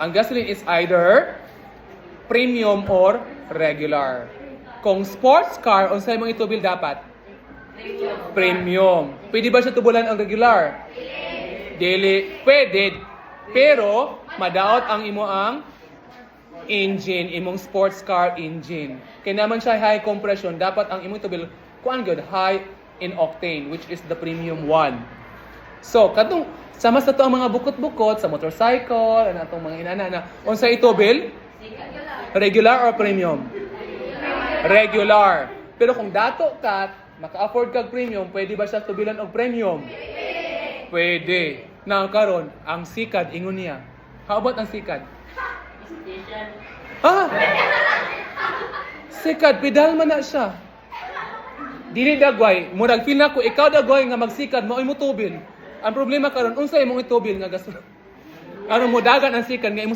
Ang gasoline is either premium or regular. Kung sports car, unsay mong itubil dapat? Premium. Pwede ba siya tubulan ang regular? Dili. Pwede. Pero, madaot ang imo ang engine, imong sports car engine. Kaya naman siya high compression, dapat ang imong tubil, kuan good, high in octane, which is the premium one. So, katong sama sa to ang mga bukot-bukot sa motorcycle, ano atong mga inana, unsa itubil? Regular or premium? Regular. Pero kung dato ka, maka-afford kag premium, pwede ba siya tubilan og premium? Pwede. Na karon ang sikad ingon niya. How about ang sikad? Ah! Sikad, pedal man na siya. Dili dagway, murag feel na ko ikaw dagway nga magsikad mo imo tubil. Ang problema karon unsay imong itubil nga gasto. Ano mo dagan ang sikad nga imo